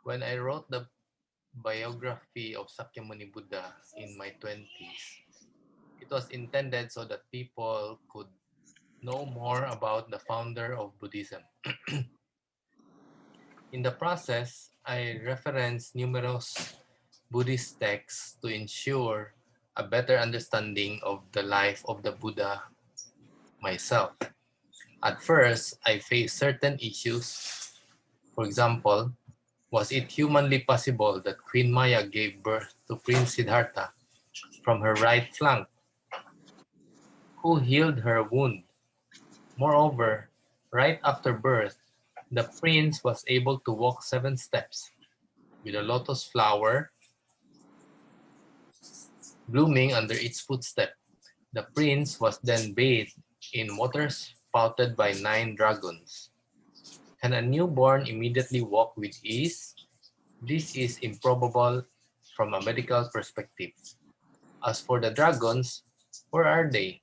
When I wrote the biography of Sakyamuni Buddha in my 20s, it was intended so that people could know more about the founder of Buddhism. In the process, I referenced numerous Buddhist texts to ensure a better understanding of the life of the Buddha myself. At first, I faced certain issues. For example, was it humanly possible that Queen Maya gave birth to Prince Siddhartha from her right flank? Who healed her wound? Moreover, right after birth, the prince was able to walk 7 steps with a lotus flower blooming under its footstep. The prince was then bathed in water spouted by 9 dragons. Can a newborn immediately walk with ease? This is improbable from a medical perspective. As for the dragons, where are they?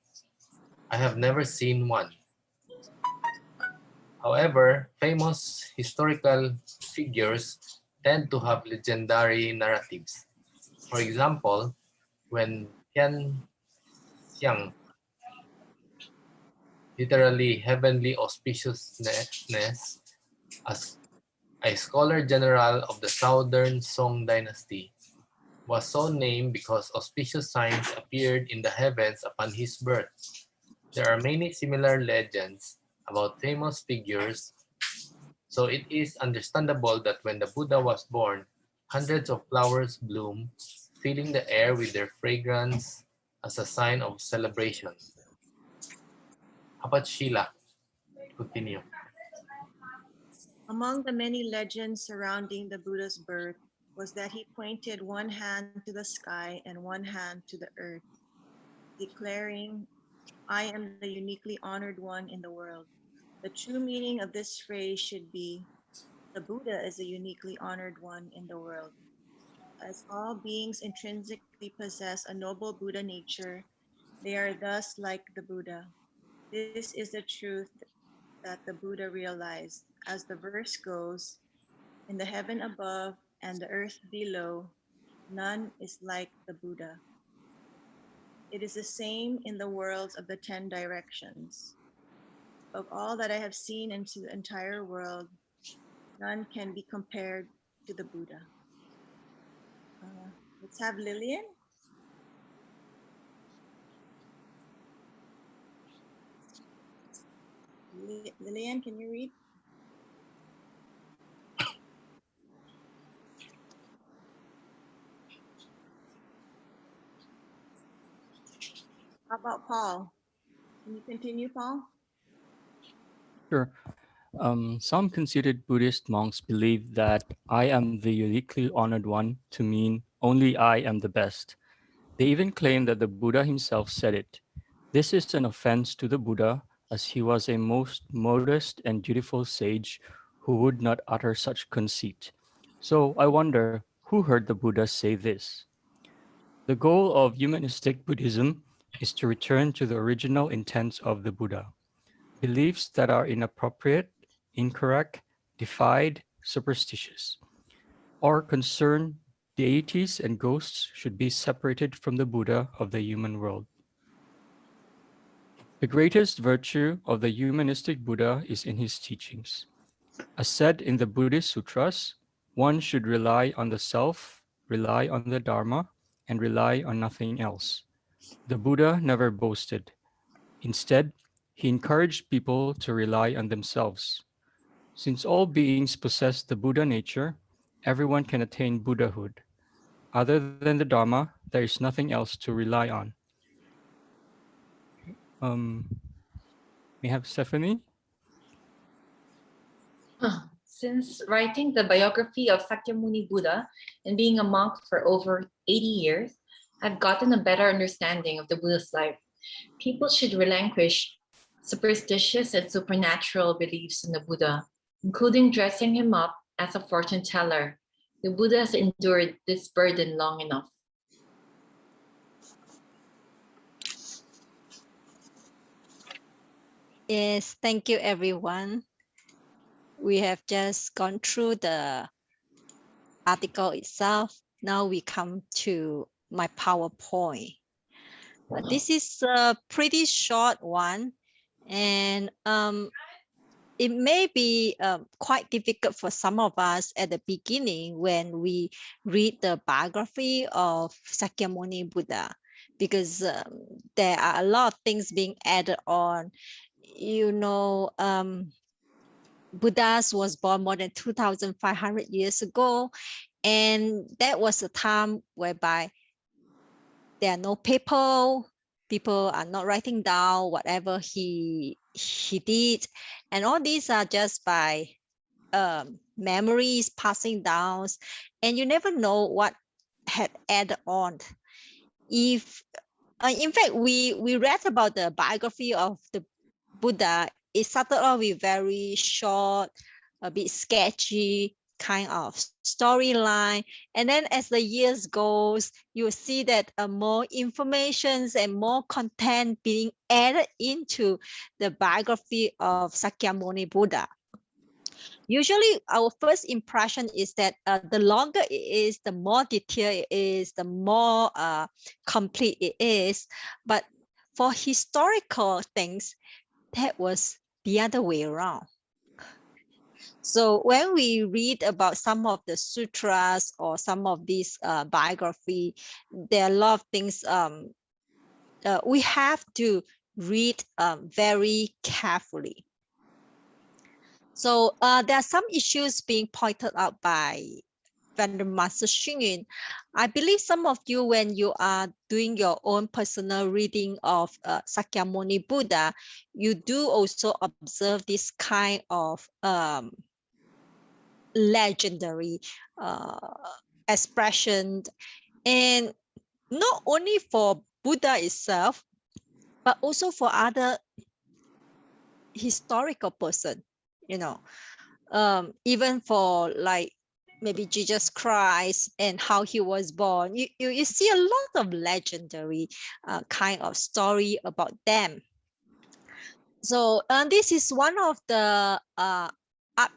I have never seen one. However, famous historical figures tend to have legendary narratives. For example, when Tian Xiang, literally heavenly auspiciousness, as a scholar general of the southern Song dynasty, was so named because auspicious signs appeared in the heavens upon his birth. There are many similar legends about famous figures, so it is understandable that when the Buddha was born, hundreds of flowers bloomed, filling the air with their fragrance as a sign of celebration. How about Sheila? Continue. Among the many legends surrounding the Buddha's birth was that he pointed one hand to the sky and one hand to the earth, declaring, I am the uniquely honored one in the world. The true meaning of this phrase should be, the Buddha is a uniquely honored one in the world. As all beings intrinsically possess a noble Buddha nature, they are thus like the Buddha. This is the truth that the Buddha realized. As the verse goes, in the heaven above and the earth below, none is like the Buddha. It is the same in the worlds of the 10 directions. Of all that I have seen into the entire world, none can be compared to the Buddha. Let's have Lillian. Lillian, can you read? How about Paul? Can you continue, Paul? Sure. Some considered Buddhist monks believe that I am the uniquely honored one to mean only I am the best. They even claim that the Buddha himself said it. This is an offense to the Buddha, as he was a most modest and dutiful sage who would not utter such conceit. So I wonder, who heard the Buddha say this? The goal of humanistic Buddhism is to return to the original intent of the Buddha. Beliefs that are inappropriate, incorrect, defied, superstitious, or concern deities and ghosts should be separated from the Buddha of the human world. The greatest virtue of the humanistic Buddha is in his teachings. As said in the Buddhist sutras, one should rely on the self, rely on the Dharma, and rely on nothing else. The Buddha never boasted. Instead, he encouraged people to rely on themselves. Since all beings possess the Buddha nature, everyone can attain Buddhahood. Other than the Dharma, there is nothing else to rely on. Um, we have Stephanie. Since writing the biography of Sakyamuni Buddha and being a monk for over 80 years, I've gotten a better understanding of the Buddha's life. People should relinquish superstitious and supernatural beliefs in the Buddha, including dressing him up as a fortune teller. The Buddha has endured this burden long enough. Yes, thank you everyone. We have just gone through the article itself. Now we come to my PowerPoint. This is a pretty short one, and it may be quite difficult for some of us at the beginning when we read the biography of Sakyamuni Buddha, because there are a lot of things being added on. You know, Buddha was born more than 2,500 years ago, and that was a time whereby there are no people are not writing down whatever he did, and all these are just by memories passing down, and you never know what had added on. If in fact we read about the biography of the Buddha, it started off with very short, a bit sketchy kind of storyline, and then as the years goes, you see that more informations and more content being added into the biography of Sakyamuni Buddha. Usually our first impression is that the longer it is, the more detailed it is, the more complete it is. But for historical things, that was the other way around. So when we read about some of the sutras or some of these biography, there are a lot of things we have to read very carefully. So there are some issues being pointed out by Venerable Master Xing Yun. I believe some of you, when you are doing your own personal reading of Sakyamuni Buddha, you do also observe this kind of legendary expression, and not only for Buddha itself, but also for other historical person, you know, even for like maybe Jesus Christ and how he was born. You see a lot of legendary kind of story about them. So this is one of the art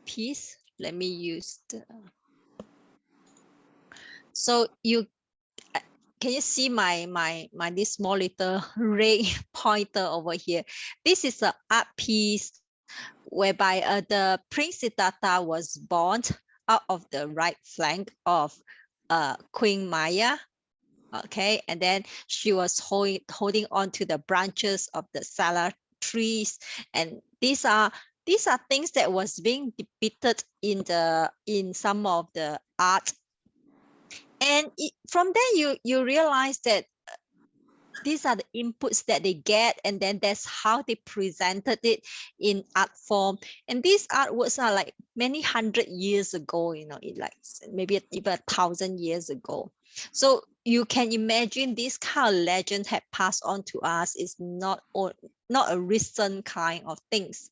piece. Let me use the. So you can you see my this small little ray pointer over here? This is an art piece whereby the Prince Siddhartha was born out of the right flank of Queen Maya. Okay, and then she was holding on to the branches of the Sala trees, and these are things that was being depicted in some of the art, and from there you realize that these are the inputs that they get, and then that's how they presented it in art form. And these artworks are like many hundred years ago, you know, like maybe even 1,000 years ago. So you can imagine this kind of legend had passed on to us is not a recent kind of things.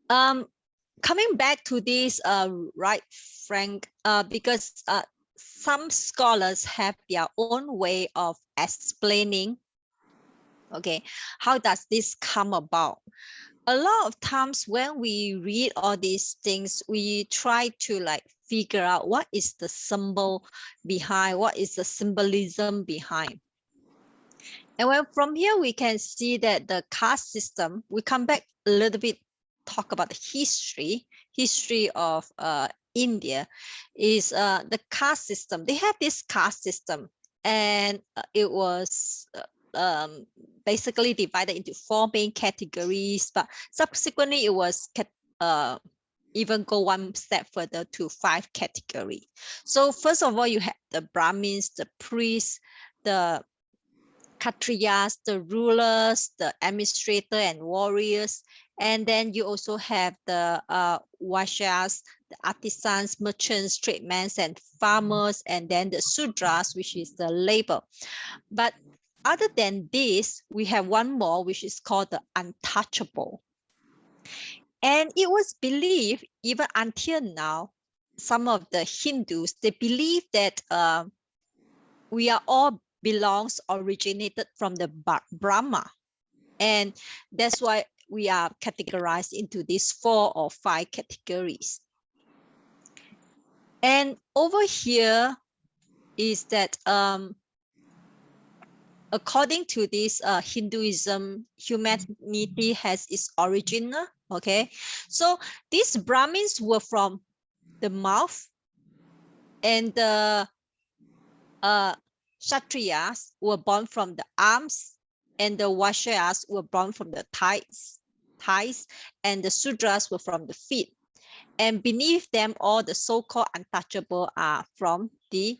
Coming back to this right Frank, because some scholars have their own way of explaining, okay, how does this come about? A lot of times when we read all these things, we try to like figure out what is the symbol behind, what is the symbolism behind. And when from here we can see that the caste system, we come back a little bit, talk about the history of India, is the caste system. They have this caste system, and it was basically divided into 4 main categories, but subsequently it was even go one step further to 5 categories. So first of all, you have the Brahmins, the priests, the Kshatriyas, the rulers, the administrator and warriors, and then you also have the Vaishyas, the artisans, merchants, tradesmen, and farmers, and then the Sudras, which is the labor. But other than this, we have one more, which is called the untouchable. And it was believed, even until now, some of the Hindus, they believe that we are all originated from the Brahma. And that's why we are categorized into these 4 or 5 categories. And over here is that according to this Hinduism, humanity has its origin. Okay, so these Brahmins were from the mouth, and the Kshatriyas were born from the arms, and the Vaishyas were born from the thighs, and the Sudras were from the feet. And beneath them, all the so-called untouchable are from the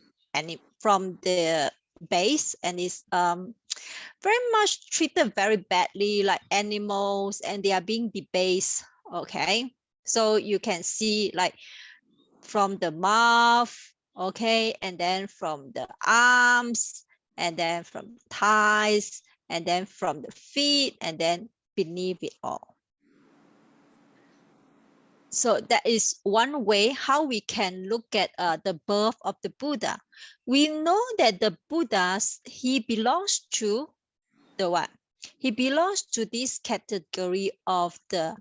base, and is very much treated very badly like animals, and they are being debased. Okay, so you can see like from the mouth, okay, and then from the arms, and then from thighs, and then from the feet, and then beneath it all. So that is one way how we can look at the birth of the Buddha. We know that the Buddhas, he belongs to the what? He belongs to this category of the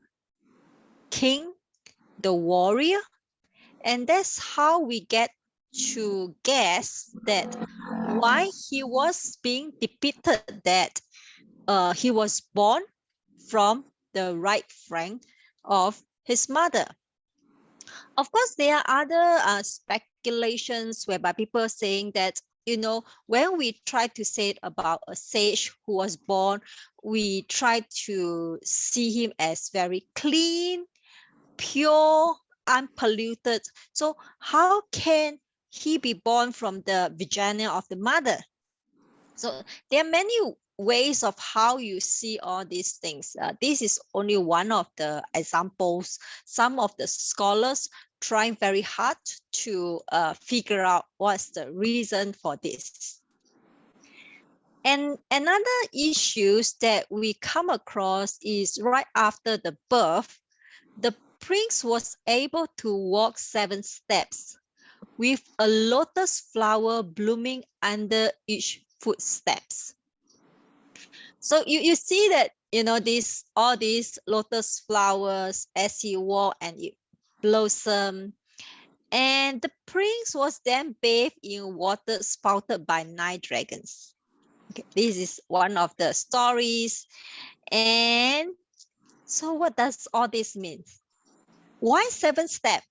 king, the warrior, and that's how we get to guess that why he was being depicted that he was born from the right flank of his mother. Of course, there are other speculations whereby people are saying that, you know, when we try to say about a sage who was born, we try to see him as very clean, pure, unpolluted. So how can he be born from the vagina of the mother? So there are many ways of how you see all these things. This is only one of the examples. Some of the scholars trying very hard to figure out what's the reason for this. And another issues that we come across is right after the birth, the prince was able to walk 7 steps with a lotus flower blooming under each footsteps. So you see that, you know, all these lotus flowers as he walked and it blossomed. And the prince was then bathed in water spouted by 9 dragons. Okay, this is one of the stories. And so what does all this mean? Why 7 steps?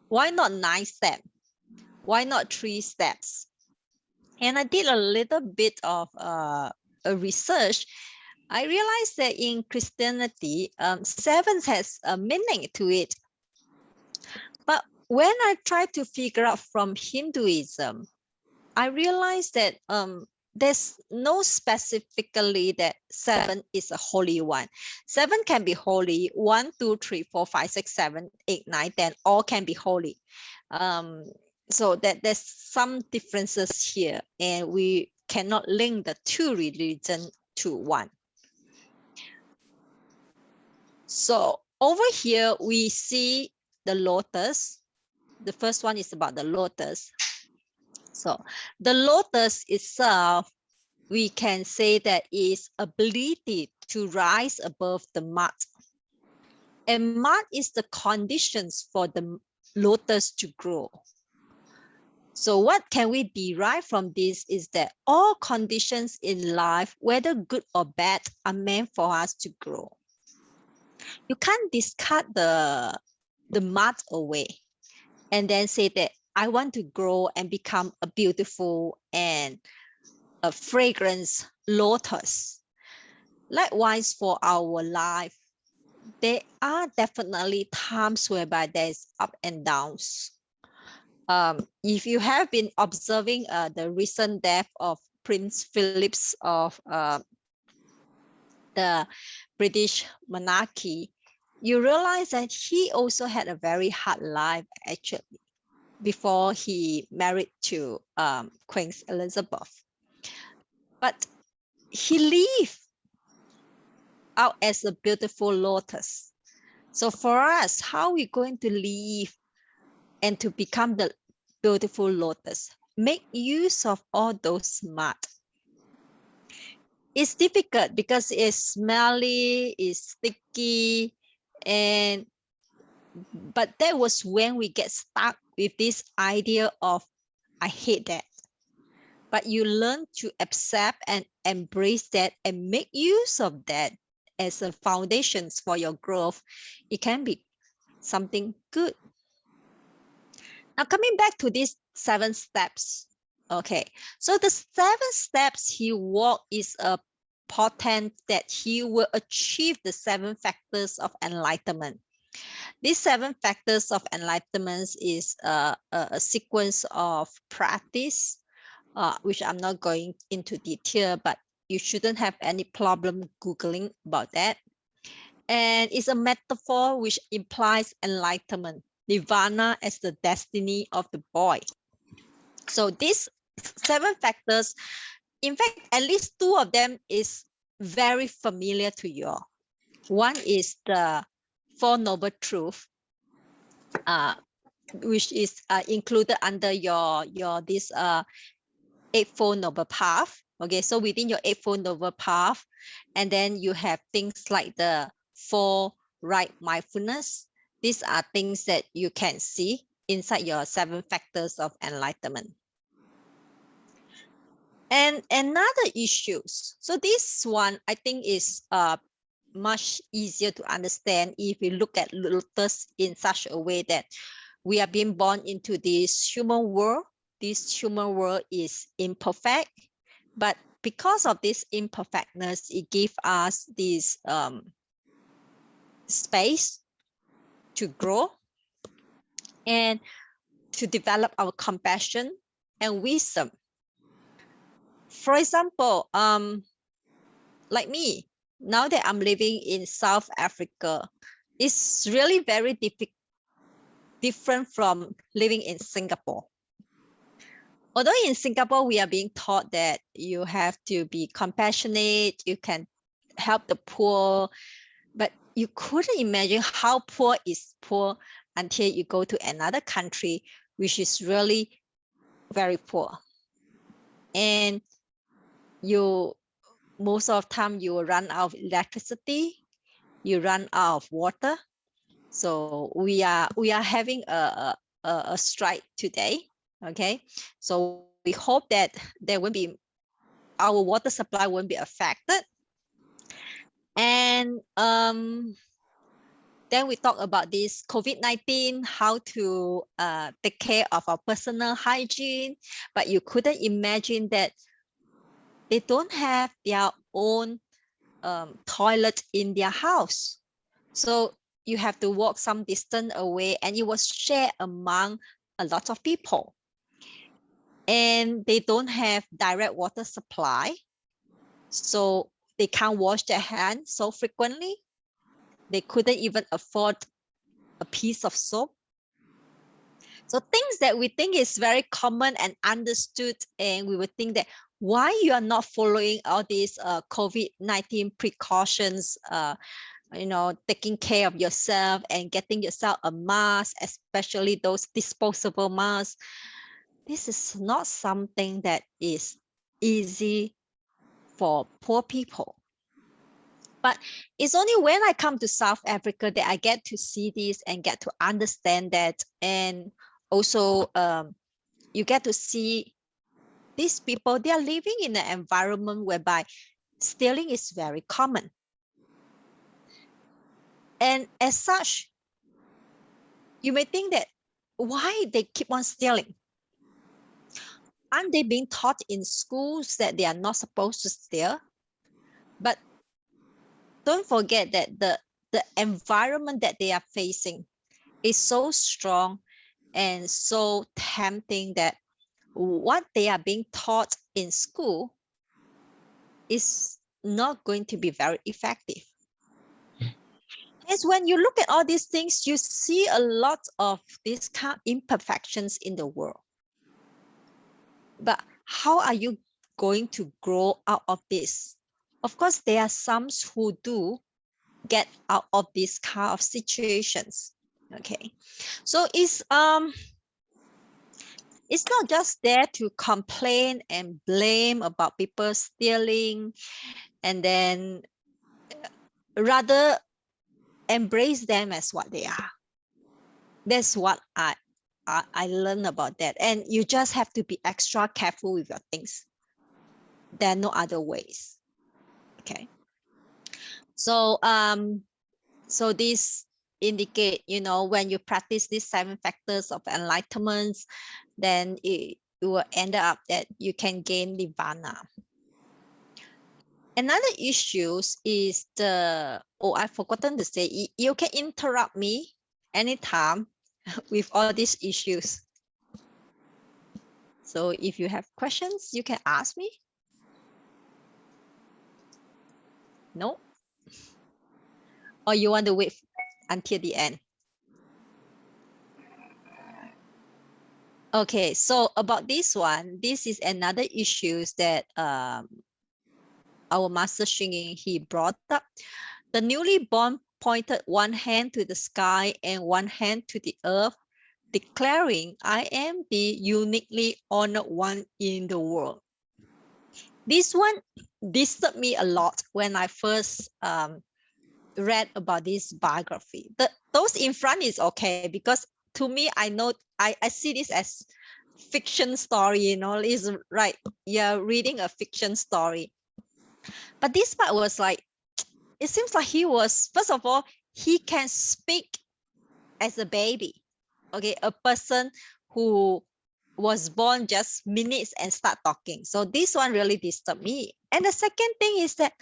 Why not 9 steps? Why not 3 steps? And I did a little bit of a research. I realized that in Christianity, 7 has a meaning to it. But when I tried to figure out from Hinduism, I realized that there's no specifically that 7 is a holy one. 7 can be holy. 1, 2, 3, 4, 5, 6, 7, 8, 9, 10, all can be holy. So that there's some differences here, and we cannot link the 2 religions to 1. So over here, we see the lotus. The first one is about the lotus. So the lotus itself, we can say that is ability to rise above the mud. And mud is the conditions for the lotus to grow. So what can we derive from this is that all conditions in life, whether good or bad, are meant for us to grow. You can't discard the mud away and then say that I want to grow and become a beautiful and a fragrance lotus. Likewise for our life, there are definitely times whereby there's up and downs. If you have been observing the recent death of Prince Philip of the British monarchy, you realize that he also had a very hard life actually before he married to Queen Elizabeth. But he lived out as a beautiful lotus. So for us, how are we going to live and to become the beautiful lotus? Make use of all those mud. It's difficult because it's smelly, it's sticky, and But that was when we get stuck with this idea of, I hate that. But you learn to accept and embrace that and make use of that as a foundations for your growth. It can be something good. Now coming back to these 7 steps. Okay, so the 7 steps he walked is a portent that he will achieve the 7 factors of enlightenment. These 7 factors of enlightenment is a sequence of practice, which I'm not going into detail, but you shouldn't have any problem Googling about that. And it's a metaphor which implies enlightenment, nirvana as the destiny of the boy. So these 7 factors, in fact, at least 2 of them is very familiar to you all. One is the 4 Noble Truths, which is included under your this Eightfold Noble Path. Okay, so within your Eightfold Noble Path, and then you have things like the 4 Right Mindfulness. These are things that you can see inside your 7 factors of enlightenment. And another issues. So this one I think is much easier to understand if we look at lotus in such a way that we are being born into this human world. This human world is imperfect, but because of this imperfectness, it gives us this space to grow and to develop our compassion and wisdom. For example, like me, now that I'm living in South Africa, it's really very different from living in Singapore. Although in Singapore, we are being taught that you have to be compassionate, you can help the poor, but you couldn't imagine how poor is poor until you go to another country, which is really very poor. And most of the time you will run out of electricity, you run out of water. So we are having a strike today. Okay, so we hope that there won't be, our water supply won't be affected. And then we talk about this COVID-19, how to take care of our personal hygiene, but you couldn't imagine that they don't have their own toilet in their house. So you have to walk some distance away, and it was shared among a lot of people. And they don't have direct water supply, so they can't wash their hands so frequently. They couldn't even afford a piece of soap. So things that we think is very common and understood, and we would think that why you are not following all these COVID-19 precautions, taking care of yourself and getting yourself a mask, especially those disposable masks. This is not something that is easy for poor people. But it's only when I come to South Africa that I get to see this and get to understand that. And also you get to see these people, they are living in an environment whereby stealing is very common. And as such, you may think that why they keep on stealing? Aren't they being taught in schools that they are not supposed to steal? But don't forget that the environment that they are facing is so strong and so tempting that what they are being taught in school is not going to be very effective. Hence, when you look at all these things, you see a lot of these kind of imperfections in the world. But how are you going to grow out of this? Of course, there are some who do get out of this kind of situations. Okay, so it's not just there to complain and blame about people stealing, and then rather embrace them as what they are. That's what I learned about that. And you just have to be extra careful with your things. There are no other ways. Okay. So so this indicate, you know, when you practice these 7 factors of enlightenment, then it will end up that you can gain nirvana. Another issue is I've forgotten to say, you can interrupt me anytime with all these issues. So if you have questions, you can ask me. No? Or you want to wait until the end? Okay, so about this one, this is another issue that our Master Xing Yin, he brought up. The newly born pointed one hand to the sky and one hand to the earth, declaring, I am the uniquely honored one in the world. This one disturbed me a lot when I first read about this biography. Those in front is okay, because to me, I know I see this as fiction story, you know, is right. You're reading a fiction story. But this part was like, it seems like he was, first of all, he can speak as a baby. Okay, a person who was born just minutes and start talking. So this one really disturbed me. And the second thing is that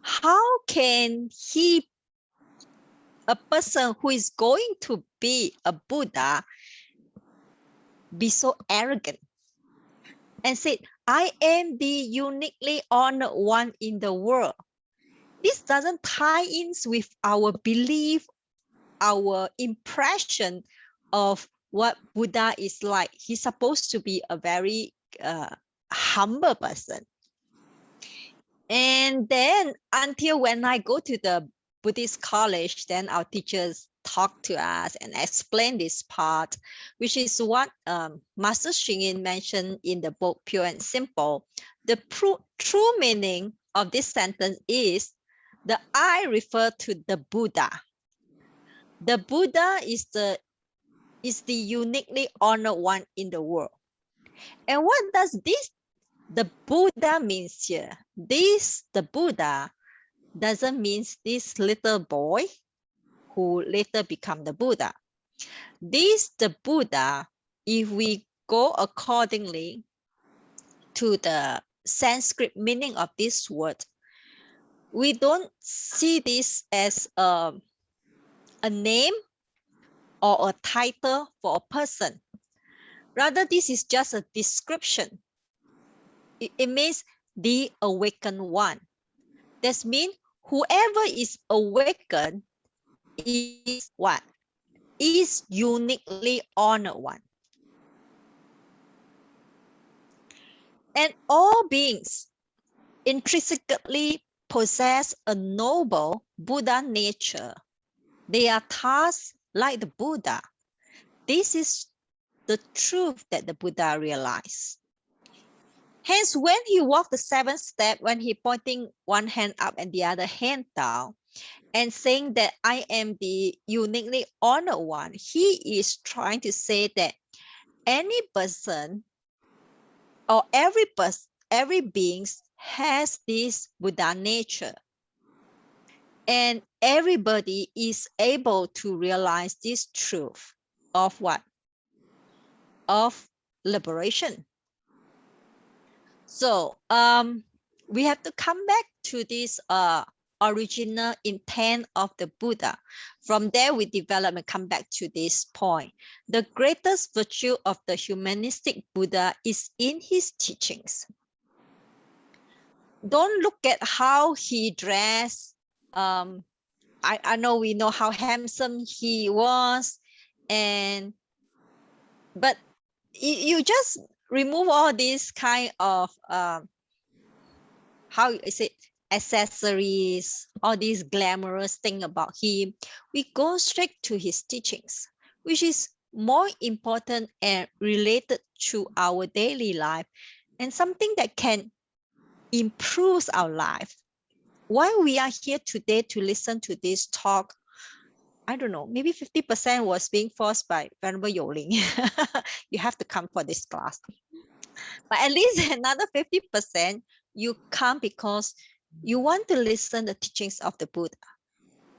how can he, a person who is going to be a Buddha, be so arrogant and say, I am the uniquely honored one in the world? This doesn't tie in with our belief, our impression of what Buddha is like. He's supposed to be a very humble person. And then until when I go to the Buddhist college, then our teachers talk to us and explain this part, which is what Master Xing Yin mentioned in the book Pure and Simple. The true meaning of this sentence is the I refer to the Buddha. The Buddha is the uniquely honored one in the world. And what does this, the Buddha, means here? This, the Buddha, doesn't mean this little boy who later become the Buddha. This, the Buddha, if we go accordingly to the Sanskrit meaning of this word, we don't see this as a name or a title for a person. Rather, this is just a description. It means the awakened one. That means whoever is awakened is what? Is uniquely honored one. And all beings intrinsically possess a noble Buddha nature. They are thus like the Buddha. This is the truth that the Buddha realized. Hence, when he walked the 7th step, when he pointing one hand up and the other hand down, and saying that I am the uniquely honored one, he is trying to say that any person or every being has this Buddha nature. And everybody is able to realize this truth of what? Of liberation. So we have to come back to this original intent of the Buddha. From there, we develop and come back to this point. The greatest virtue of the humanistic Buddha is in his teachings. Don't look at how he dressed. I know we know how handsome he was, but you just remove all these kind of how is it, accessories, all these glamorous thing about him. We go straight to his teachings, which is more important and related to our daily life and something that can improve our life. Why we are here today to listen to this talk, I don't know, maybe 50% was being forced by Venerable Yoling. You have to come for this class. But at least another 50%, you come because you want to listen the teachings of the Buddha.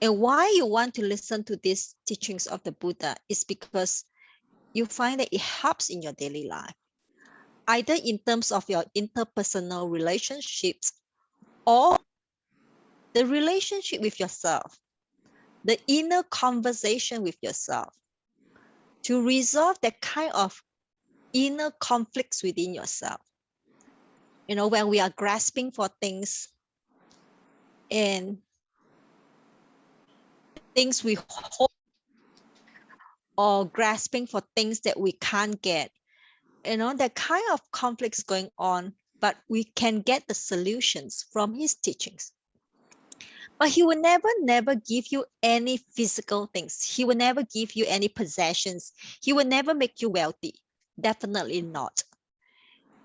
And why you want to listen to these teachings of the Buddha is because you find that it helps in your daily life, either in terms of your interpersonal relationships or the relationship with yourself, the inner conversation with yourself, to resolve that kind of inner conflicts within yourself. You know, when we are grasping for things and things we hope, or grasping for things that we can't get, you know, that kind of conflicts going on, but we can get the solutions from his teachings. But he will never give you any physical things. He will never give you any possessions. He will never make you wealthy. Definitely not.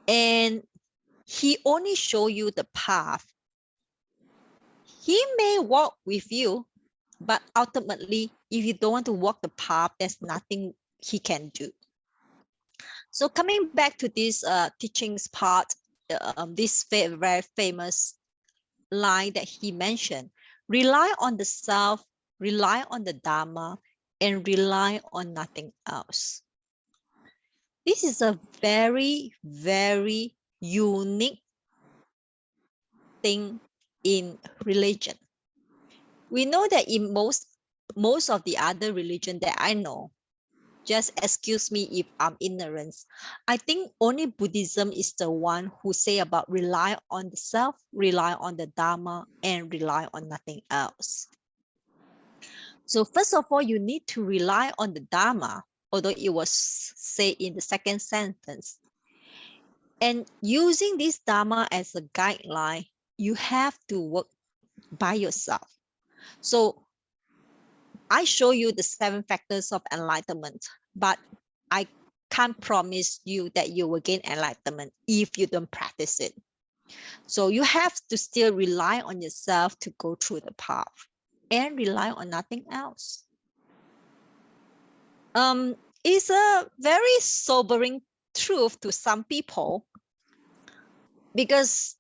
And he only show you the path. He may walk with you, but ultimately, if you don't want to walk the path, there's nothing he can do. So coming back to this teachings part, this very famous line that he mentioned, rely on the self, rely on the Dharma, and rely on nothing else. This is a very, very unique thing in religion. We know that in most of the other religion that I know, just excuse me if I'm ignorant, I think only Buddhism is the one who say about rely on the self, rely on the Dharma, and rely on nothing else. So first of all, you need to rely on the Dharma, although it was said in the second sentence. And using this Dharma as a guideline, you have to work by yourself. So I show you the 7 factors of enlightenment, but I can't promise you that you will gain enlightenment if you don't practice it. So you have to still rely on yourself to go through the path and rely on nothing else. It's a very sobering truth to some people because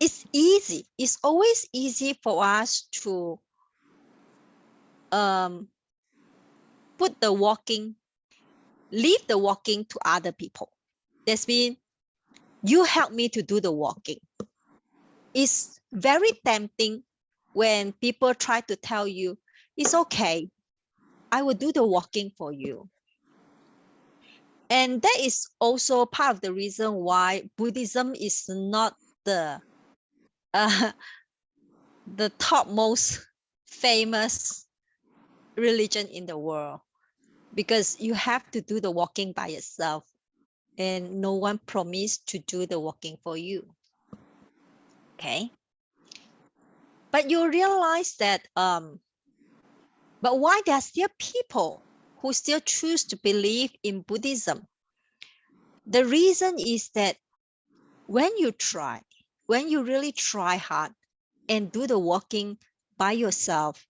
it's easy. It's always easy for us to put the walking, leave the walking to other people. That's mean you help me to do the walking. It's very tempting when people try to tell you, it's okay, I will do the walking for you. And that is also part of the reason why Buddhism is not the topmost famous religion in the world, because you have to do the walking by yourself and no one promised to do the walking for you. Okay. But you realize that, but why there are still people who still choose to believe in Buddhism? The reason is that when you really try hard and do the walking by yourself,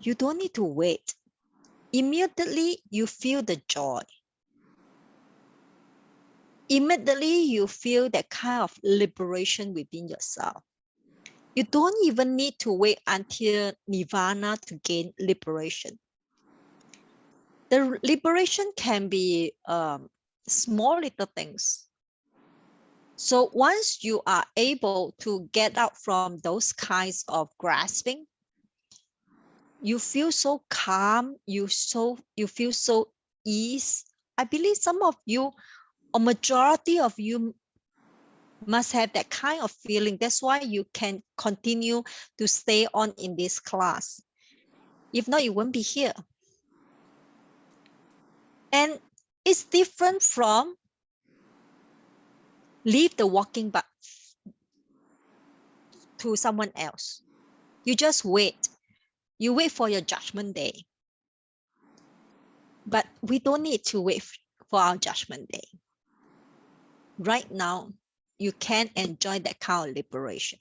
you don't need to wait. Immediately you feel the joy. Immediately you feel that kind of liberation within yourself. You don't even need to wait until nirvana to gain liberation. The liberation can be small little things. So once you are able to get out from those kinds of grasping, you feel so calm, you feel so ease. I believe some of you, or majority of you, must have that kind of feeling. That's why you can continue to stay on in this class. If not, you won't be here. And it's different from leave the walking but to someone else. You just wait. You wait for your judgment day. But we don't need to wait for our judgment day. Right now, you can enjoy that kind of liberation.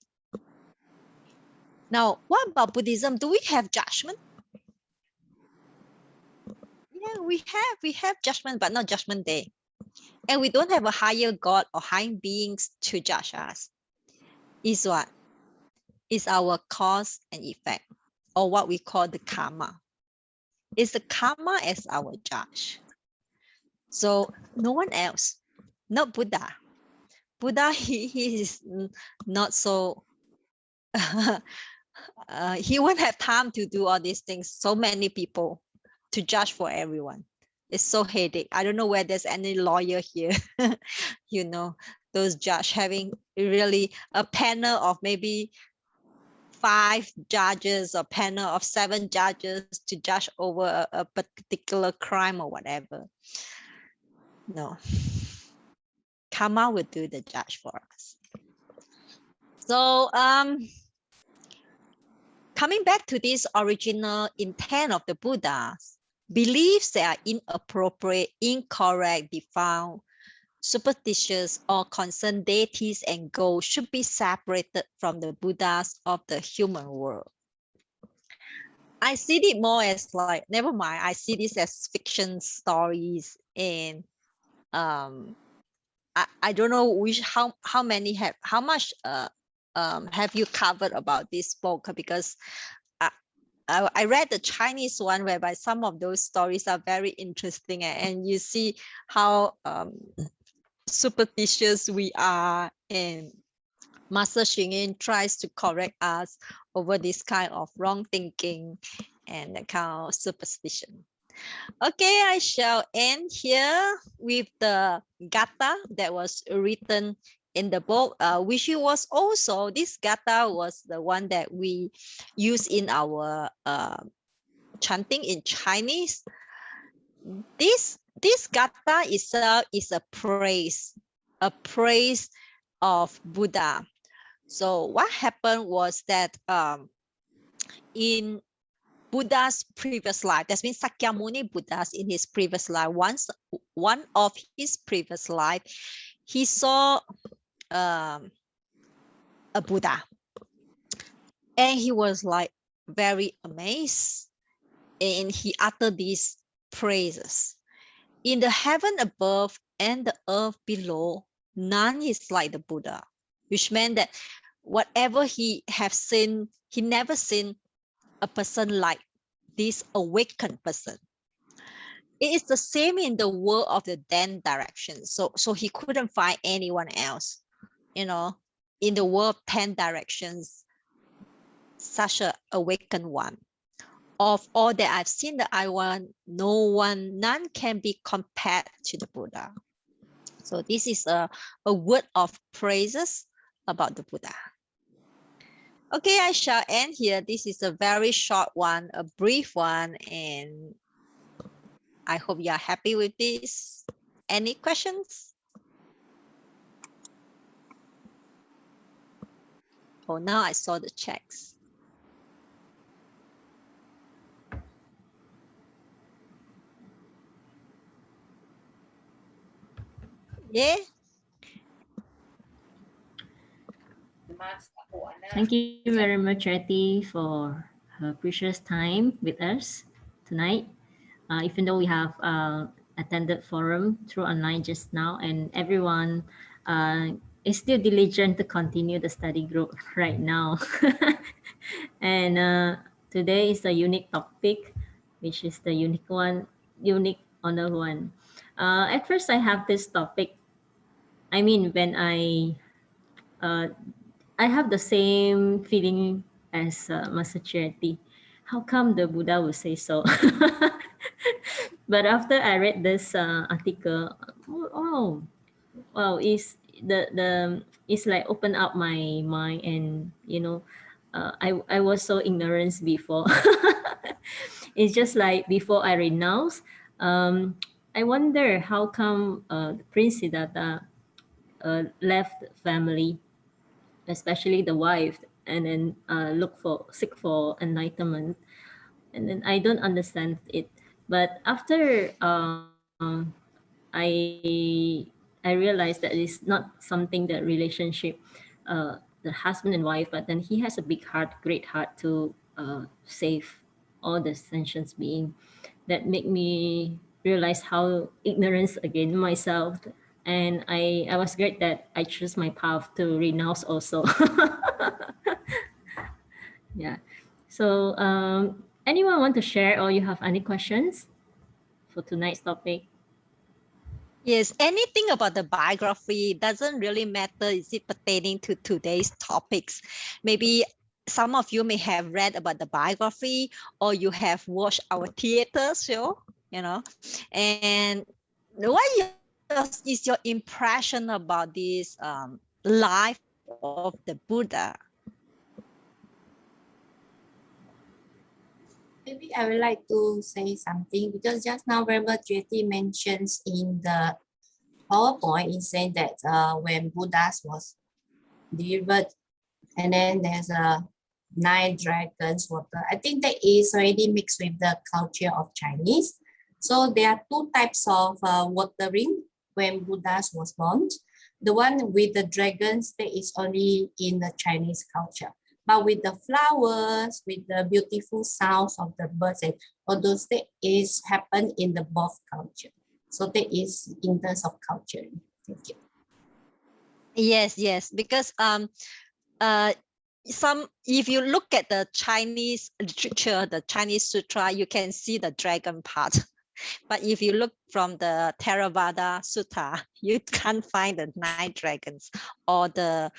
Now, what about Buddhism? Do we have judgment? Yeah, we have judgment, but not judgment day. And we don't have a higher God or higher beings to judge us. Is what? Is our cause and effect, or what we call the karma. Is the karma as our judge. So no one else, not Buddha. Buddha, he is not so, he won't have time to do all these things. So many people to judge for everyone. It's so headache. I don't know where there's any lawyer here, you know, those judge having really a panel of maybe 5 judges or panel of 7 judges to judge over a particular crime or whatever. No, karma will do the judge for us. So coming back to this original intent of the Buddha, beliefs that are inappropriate, incorrect, defound, superstitious, or concern deities and gods should be separated from the Buddhas of the human world. I see it more as like, never mind, I see this as fiction stories, and I don't know how many have, how much have you covered about this book, because I read the Chinese one whereby some of those stories are very interesting, and you see how superstitious we are, and Master Xing Yin tries to correct us over this kind of wrong thinking and that kind of superstition. Okay, I shall end here with the Gatha that was written in the book, which was also, this Gatha was the one that we use in our chanting in Chinese. This Gatha itself is a praise of Buddha. So what happened was that in Buddha's previous life, that means Sakyamuni Buddha's in his previous life, one of his previous life, he saw a Buddha, and he was like very amazed, and he uttered these praises. In the heaven above and the earth below, none is like the Buddha, which meant that whatever he have seen, he never seen a person like this awakened person. It is the same in the world of the 10 directions. So he couldn't find anyone else, you know, in the world of 10 directions, such a awakened one. Of all that I've seen, that I want, none can be compared to the Buddha. So this is a word of praises about the Buddha. Okay, I shall end here. This is a very short one, a brief one, and I hope you are happy with this. Any questions? Oh, now I saw the checks. Yeah. Thank you very much, Reti, for her precious time with us tonight. Even though we have attended forum through online just now, and everyone is still diligent to continue the study group right now. And today is a unique topic, which is the unique honor one. At first, I have this topic. I mean, when I have the same feeling as Master Charity. How come the Buddha would say so? But after I read this article, wow, it's like open up my mind, and I was so ignorant before. It's just like before I renounce, I wonder how come Prince Siddhartha left family, especially the wife, and then seek for enlightenment, and then I don't understand it. But after I realized that it's not something that relationship the husband and wife, but then he has a big heart, great heart to save all the sentient being. That make me realize how ignorance again myself. And I was great that I choose my path to renounce also. Yeah. So anyone want to share, or you have any questions for tonight's topic? Yes, anything about the biography doesn't really matter. Is it pertaining to today's topics? Maybe some of you may have read about the biography, or you have watched our theater show, and is your impression about this life of the Buddha? Maybe I would like to say something, because just now Venerable Jyoti mentions in the PowerPoint, is saying that when Buddha was delivered, and then there's a 9 dragons water. I think that is already mixed with the culture of Chinese. So there are 2 types of watering when Buddha was born. The one with the dragons, that is only in the Chinese culture. But with the flowers, with the beautiful sounds of the birds, and all those, that is happen in the both culture. So that is in terms of culture. Thank you. Yes, because if you look at the Chinese literature, the Chinese sutra, you can see the dragon part. But if you look from the Theravada Sutta, you can't find the 9 dragons, or the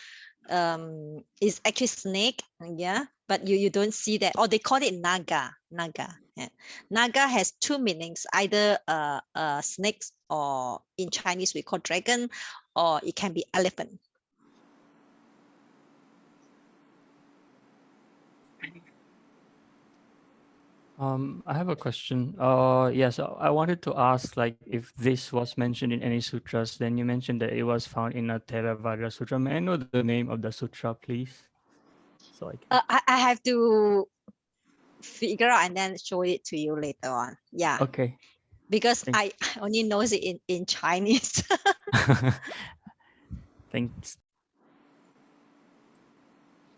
it's actually snake, yeah, but you don't see that, or they call it naga. Yeah. Naga has 2 meanings, either snakes, or in Chinese we call dragon, or it can be elephant. I have a question. Yes, I wanted to ask, like, if this was mentioned in any sutras. Then you mentioned that it was found in a Theravada Sutra. May I know the name of the sutra, please? So I can. I have to figure out and then show it to you later on. Yeah. Okay. Because I only know it in Chinese. Thanks.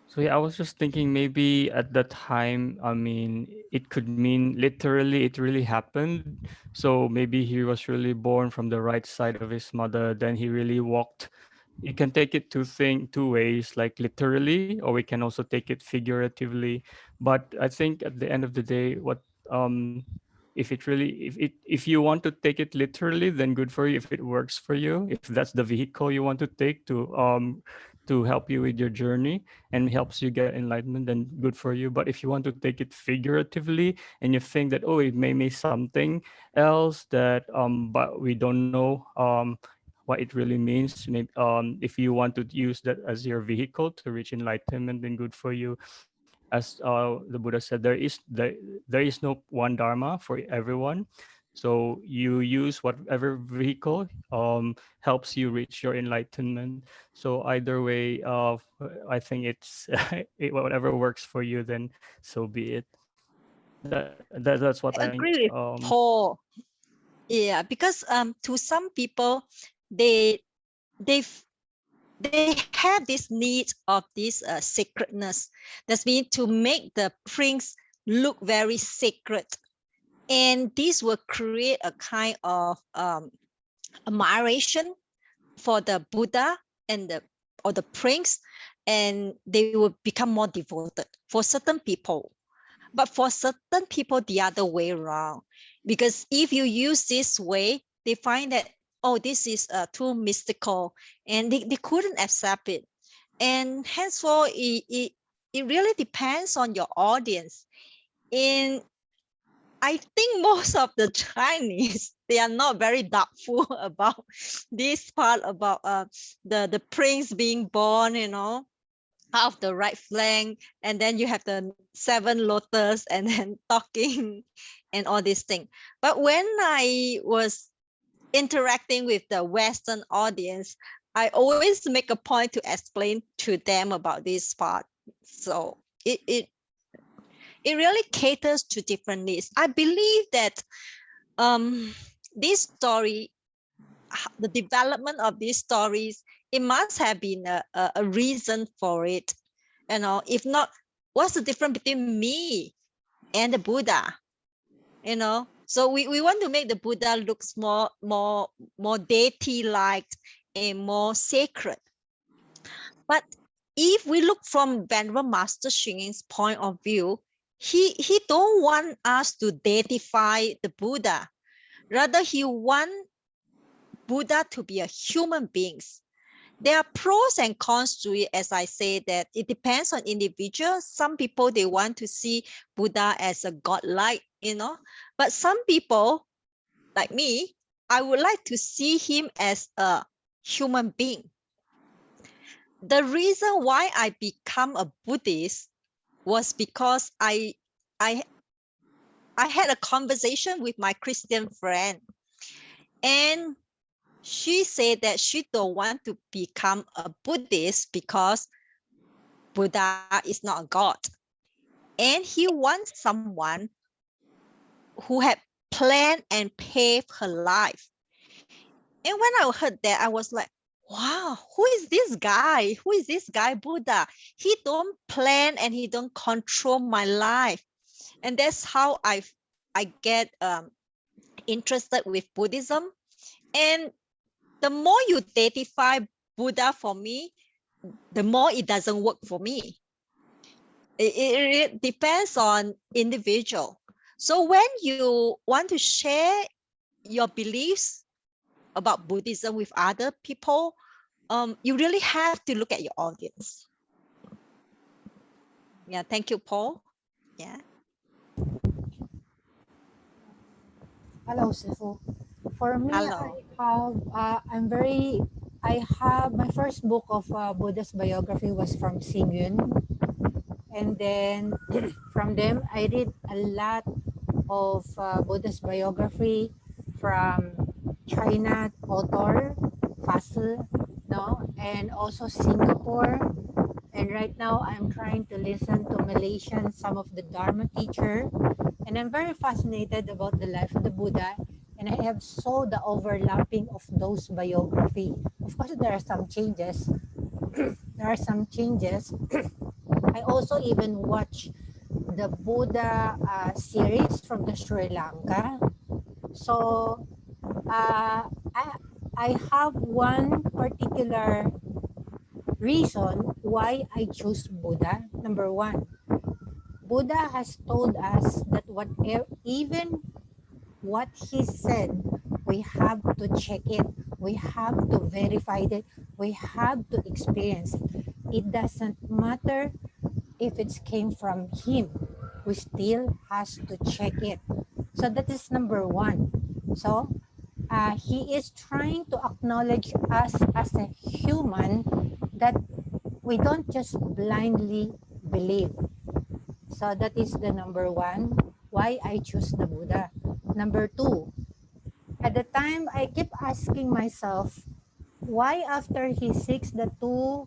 So yeah, I was just thinking maybe at that time, I mean, it could mean literally it really happened. So maybe he was really born from the right side of his mother. Then he really walked. You can take it two ways, like literally, or we can also take it figuratively. But I think at the end of the day, if you want to take it literally, then good for you. If it works for you, if that's the vehicle you want to take to help you with your journey and helps you get enlightenment, then good for you. But if you want to take it figuratively and you think that, oh, it may mean something else that but we don't know what it really means, maybe if you want to use that as your vehicle to reach enlightenment, then good for you. As the Buddha said, there is no one dharma for everyone. So you use whatever vehicle helps you reach your enlightenment. So either way, I think it's whatever works for you, then so be it. That's what I agree with Paul. Yeah, because to some people, they have this need of this sacredness. That's mean to make the prince look very sacred, and this will create a kind of admiration for the Buddha and the prince, and they will become more devoted for certain people. But for certain people, the other way around, because if you use this way, they find that, oh, this is too mystical, and they couldn't accept it. And henceforth, it really depends on your audience. And I think most of the Chinese, they are not very doubtful about this part about the prince being born, out of the right flank, and then you have the 7 lotus, and then talking and all these things. But when I was interacting with the Western audience, I always make a point to explain to them about this part. So it really caters to different needs. I believe that this story, the development of these stories, It must have been a reason for it. You know, if not, what's the difference between me and the Buddha? You know, so we want to make the Buddha looks more deity-like and more sacred. But if we look from Venerable Master Xing Yin's point of view, he don't want us to deify the Buddha. Rather, he want Buddha to be a human beings. There are pros and cons to it, as I say, that it depends on individuals. Some people, they want to see Buddha as a godlike, you know, but some people, like me, I would like to see him as a human being. The reason why I become a Buddhist was because I had a conversation with my Christian friend, and she said that she don't want to become a Buddhist because Buddha is not a god. And he wants someone who had planned and paved her life. And when I heard that, I was like, wow, who is this guy? Who is this guy, Buddha? He don't plan and he don't control my life. And that's how I get interested with Buddhism. And the more you deify Buddha for me, the more it doesn't work for me. It depends on individual. So when you want to share your beliefs about Buddhism with other people, you really have to look at your audience. Yeah, thank you, Paul. Yeah. Hello, Sifu. For me, Hello. I have my first book of Buddhist biography was from Xing Yun. And then from them, I read a lot of Buddhist biography from China author, Fassel, no, and also Singapore. And right now I'm trying to listen to Malaysian, some of the Dharma teacher. And I'm very fascinated about the life of the Buddha. And I have saw the overlapping of those biography. Of course, there are some changes. There are some changes. I also even watch the Buddha series from the Sri Lanka. So I have one particular reason why I choose Buddha. Number one, Buddha has told us that whatever, even what he said, we have to check it. We have to verify it. We have to experience it. It doesn't matter if it came from him. We still has to check it. So that is number one. So he is trying to acknowledge us as a human, that we don't just blindly believe. So that is the number one, why I choose the Buddha. Number two, at the time I keep asking myself, why after he seeks the two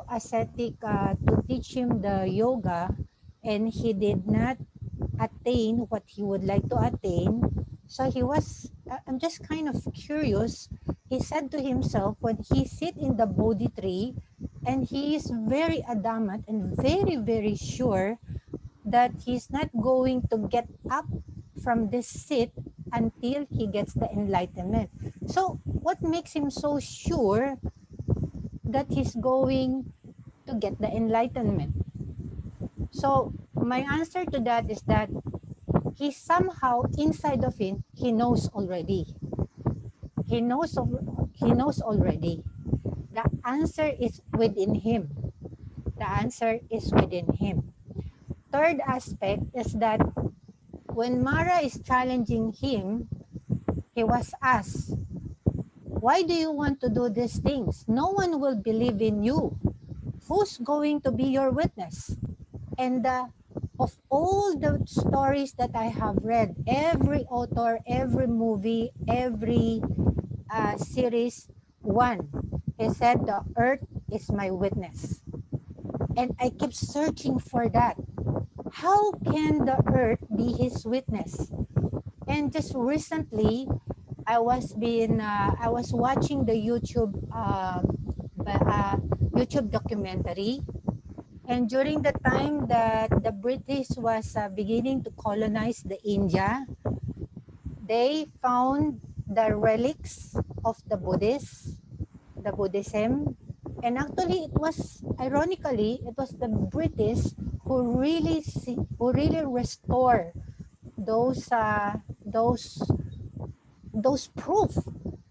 ascetic to teach him the yoga, and he did not attain what he would like to attain. So he was, I'm just kind of curious. He said to himself, when he sit in the Bodhi tree, and he is very adamant and very, very sure that he's not going to get up from this seat until he gets the enlightenment. So what makes him so sure that he's going to get the enlightenment? So my answer to that is that he somehow inside of him, he knows already. He knows already. The answer is within him. The answer is within him. Third aspect is that when Mara is challenging him, he was asked, why do you want to do these things? No one will believe in you. Who's going to be your witness? And of all the stories that I have read, every author, every movie, every series, one, he said, the earth is my witness. And I keep searching for that. How can the earth be his witness? And just recently, I was watching the YouTube YouTube documentary, and during the time that the British was beginning to colonize the India, they found the relics of the Buddhism, and actually it was, ironically, it was the British who really restore those proof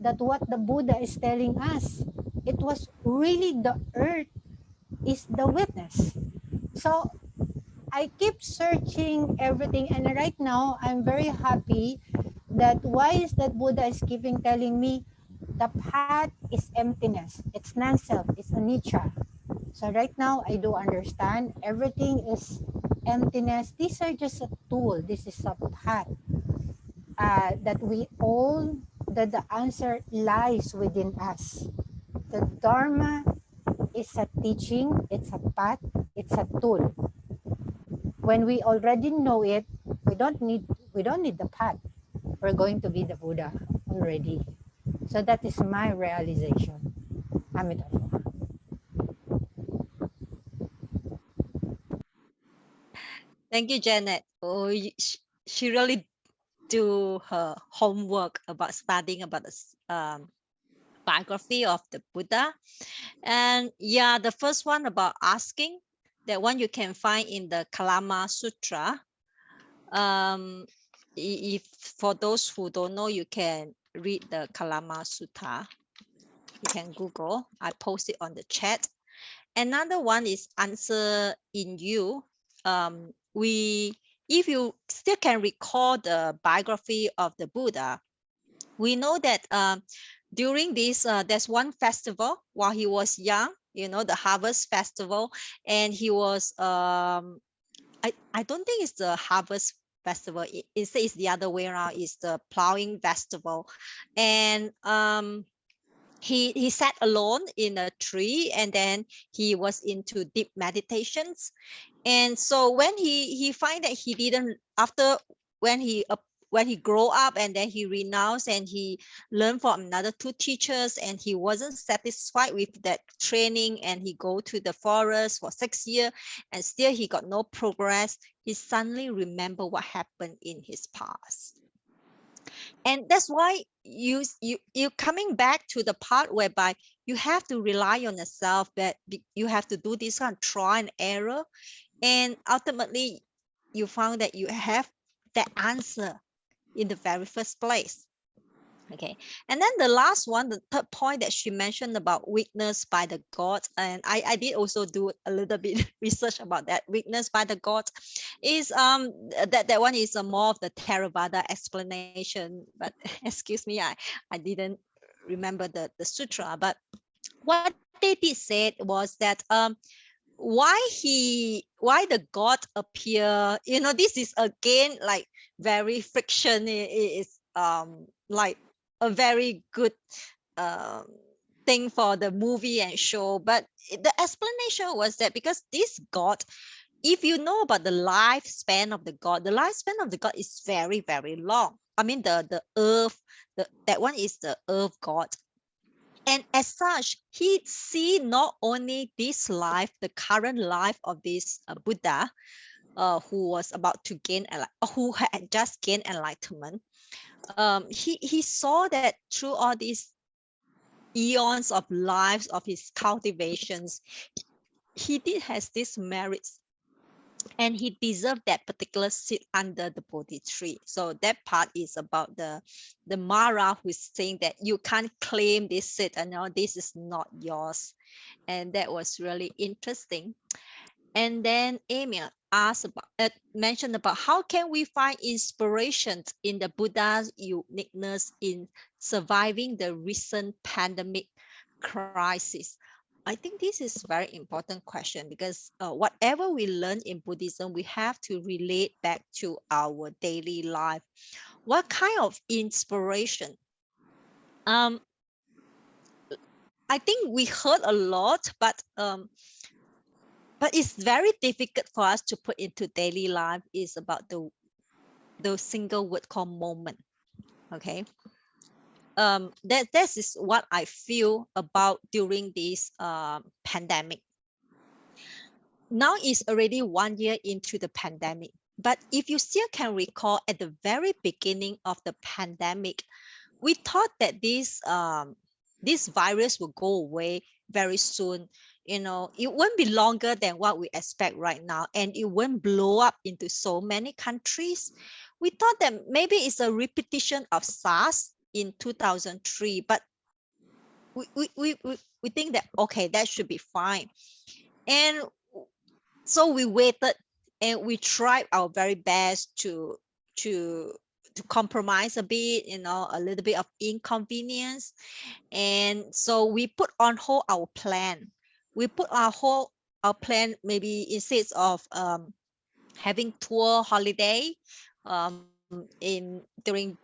that what the Buddha is telling us. It was really the earth is the witness. So I keep searching everything, and right now I'm very happy that why is that Buddha is telling me the path is emptiness, it's non-self, it's anicca. So right now I do understand everything is emptiness. These are just a tool. This is a path that we all, that the answer lies within us. The Dharma is a teaching, it's a path, it's a tool. When we already know it, we don't need the path. We're going to be the Buddha already. So that is my realization. Amitabha. Thank you, Janet. Oh, she really do her homework about studying about the biography of the Buddha. And yeah, the first one about asking, that one you can find in the Kalama Sutra. If for those who don't know, you can read the Kalama Sutta. You can Google. I post it on the chat. Another one is answer in you. If you still can recall the biography of the Buddha, we know that during this, there's one festival while he was young, the harvest festival, and he was, I don't think it's the harvest festival. It's the other way around. It's the plowing festival, and he sat alone in a tree, and then he was into deep meditations. And so when he find that he didn't, after when he grew up, and then he renounced and he learned from another two teachers, and he wasn't satisfied with that training, and he go to the forest for 6 years, and still he got no progress. He suddenly remember what happened in his past. And that's why you coming back to the part whereby you have to rely on yourself, that you have to do this kind of trial and error, and ultimately you found that you have the answer in the very first place. Okay, and then the last one, the third point that she mentioned about weakness by the gods, and I did also do a little bit research about that. Weakness by the gods is that one is a more of the Theravada explanation, but excuse me, I didn't remember the sutra. But what they did say was that why the god appear, this is again like very friction. It is like a very good thing for the movie and show, but the explanation was that because this god, if you know about the lifespan of the god is very, very long. I mean, the earth, that one is the earth god. And as such, he see not only this life, the current life of this Buddha, who was about to gain, who had just gained enlightenment. He saw that through all these eons of lives of his cultivations, he did has these merits, and he deserved that particular seat under the Bodhi tree. So that part is about the Mara, who is saying that you can't claim this seat, and no, this is not yours. And that was really interesting. And then Amy asked about, mentioned about how can we find inspiration in the Buddha's uniqueness in surviving the recent pandemic crisis. I think this is a very important question, because whatever we learn in Buddhism, we have to relate back to our daily life. What kind of inspiration? I think we heard a lot, but it's very difficult for us to put into daily life. Is about the single word called moment. Okay. that is what I feel about during this pandemic. Now it's already 1 year into the pandemic, but if you still can recall at the very beginning of the pandemic, we thought that this virus will go away very soon. You know, it won't be longer than what we expect right now, and it won't blow up into so many countries. We thought that maybe it's a repetition of SARS in 2003, but we think that, okay, that should be fine. And so we waited and we tried our very best to compromise a bit, you know, a little bit of inconvenience. And so we put on hold our plan. We put our plan, maybe instead of having tour holiday during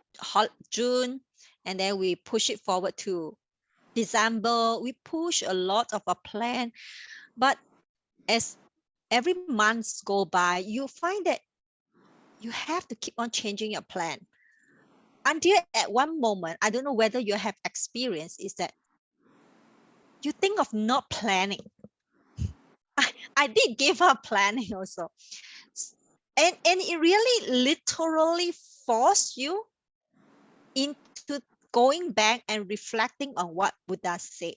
June, and then we push it forward to December. We push a lot of our plan, but as every months go by, you find that you have to keep on changing your plan until at one moment, I don't know whether you have experience, is that you think of not planning. I did give up planning also. And it really literally forced you into going back and reflecting on what Buddha said.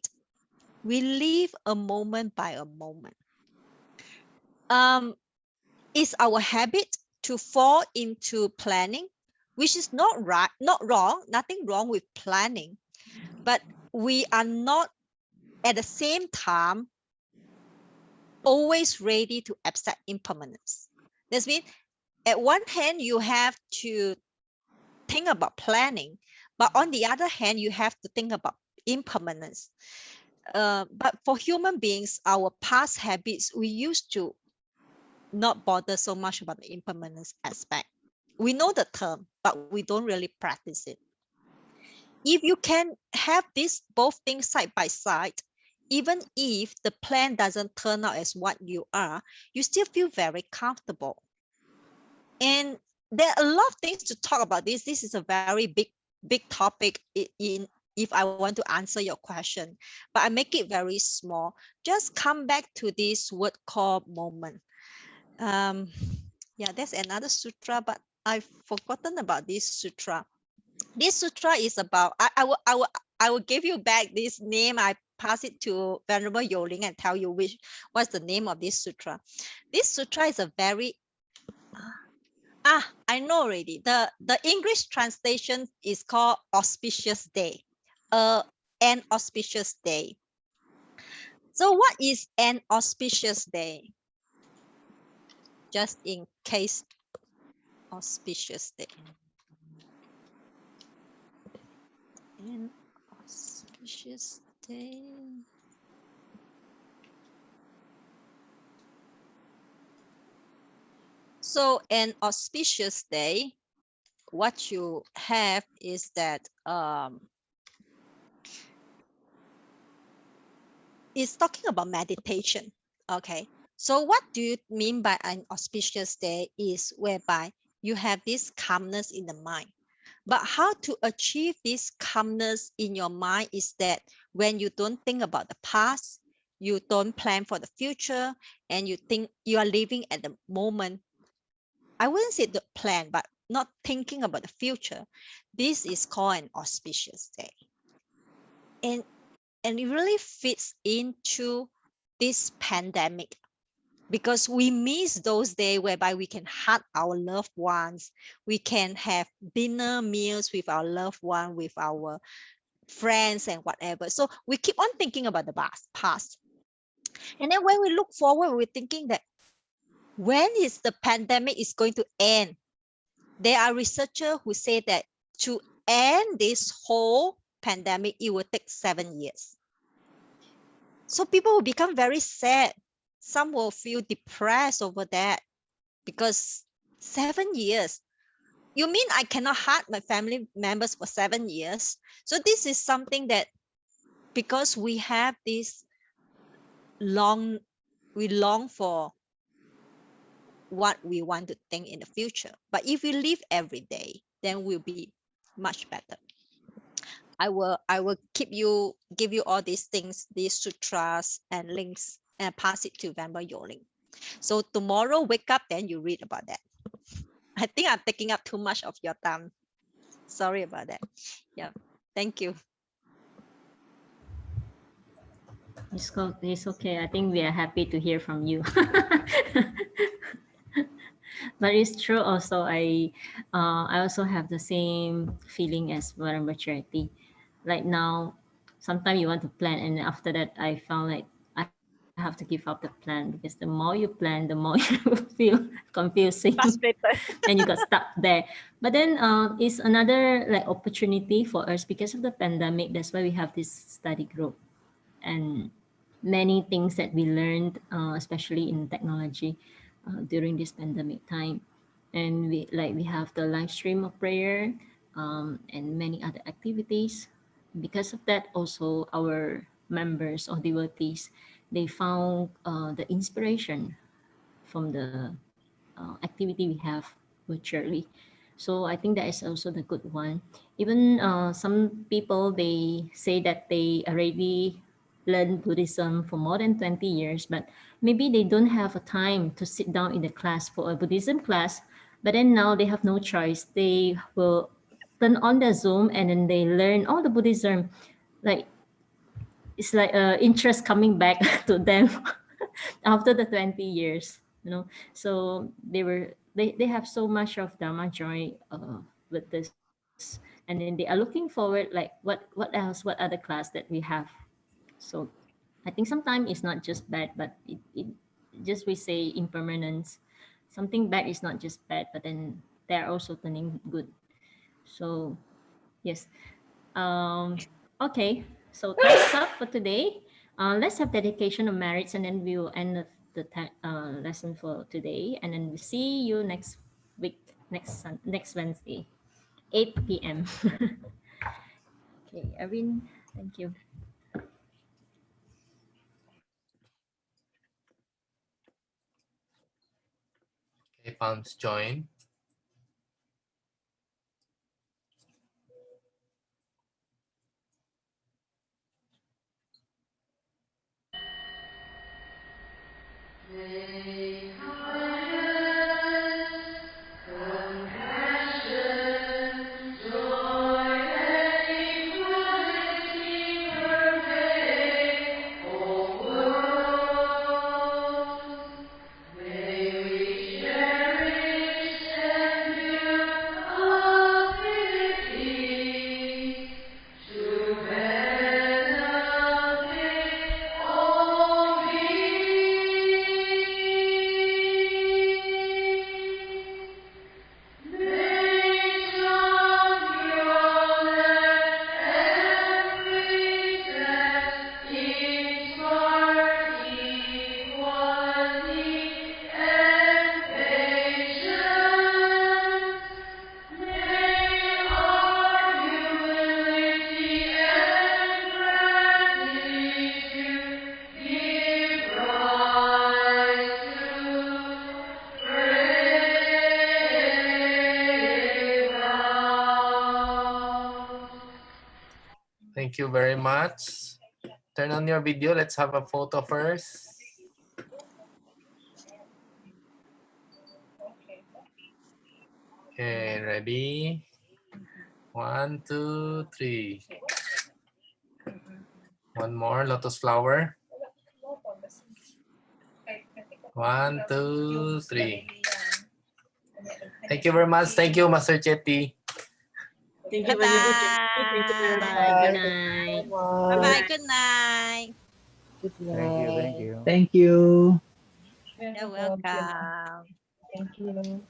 We live a moment by a moment. It's our habit to fall into planning, which is not right, not wrong, nothing wrong with planning, but we are not at the same time always ready to accept impermanence. That means at one hand, you have to think about planning, but on the other hand, you have to think about impermanence. But for human beings, our past habits, we used to not bother so much about the impermanence aspect. We know the term, but we don't really practice it. If you can have these both things side by side, even if the plan doesn't turn out as what you are, you still feel very comfortable. And there are a lot of things to talk about this. This is a very big topic if I want to answer your question, but I make it very small. Just come back to this word called moment. Yeah, there's another sutra, but I've forgotten about this sutra. This sutra is about, I will give you back this name. I pass it to Venerable Yoling and tell you what's the name of this sutra. This sutra is a very, I know already. The English translation is called auspicious day, an auspicious day. So what is an auspicious day? Just in case, auspicious day. An auspicious day. So an auspicious day, what you have is that it's talking about meditation. Okay. So what do you mean by an auspicious day is whereby you have this calmness in the mind. But how to achieve this calmness in your mind is that when you don't think about the past, you don't plan for the future, and you think you are living at the moment. I wouldn't say the plan, but not thinking about the future. This is called an auspicious day. And it really fits into this pandemic, because we miss those days whereby we can hug our loved ones, we can have dinner meals with our loved one, with our friends and whatever. So we keep on thinking about the past. And then when we look forward, we're thinking that when is the pandemic is going to end? There are researchers who say that to end this whole pandemic, it will take 7 years. So people will become very sad. Some will feel depressed over that, because 7 years. You mean I cannot hug my family members for 7 years? So this is something that, because we have this we long for what we want to think in the future. But if we live every day, then we'll be much better. I will give you all these things, these sutras and links, and pass it to Vampa Yoling. So tomorrow wake up, then you read about that. I think I'm taking up too much of your time. Sorry about that. Yeah, thank you. It's okay. I think we are happy to hear from you. But it's true also. I also have the same feeling as Varamba Charity. Right now, sometimes you want to plan, and after that, I found like I have to give up the plan, because the more you plan, the more you feel confusing, and you got stuck there. But then it's another like opportunity for us because of the pandemic. That's why we have this study group, and many things that we learned, especially in technology, during this pandemic time. And we have the live stream of prayer, and many other activities. Because of that, also our members or devotees, they found the inspiration from the activity we have virtually. So I think that is also the good one. Even some people, they say that they already learned Buddhism for more than 20 years, but maybe they don't have a time to sit down in the class for a Buddhism class. But then now they have no choice. They will turn on the Zoom, and then they learn all the Buddhism. Like it's like interest coming back to them after the 20 years, you know. So they have so much of Dharma joy with this, and then they are looking forward like what else, what other class that we have. So I think sometimes it's not just bad, but it just, we say impermanence. Something bad is not just bad, but then they're also turning good. So yes. Okay, so time's up for today. Let's have dedication of merits, and then we will end the lesson for today. And then we see you next week, next Wednesday, 8 p.m. Okay, Arvin, thank you. Okay, palms join. Thank you very much. Turn on your video. Let's have a photo first. Okay, ready? 1, 2, 3. One more, lotus flower. 1, 2, 3. Thank you very much. Thank you, Master Chetty. Thank you very much. Bye. Good night. Bye-bye. Good night. Thank you. Thank you. You're welcome. Thank you.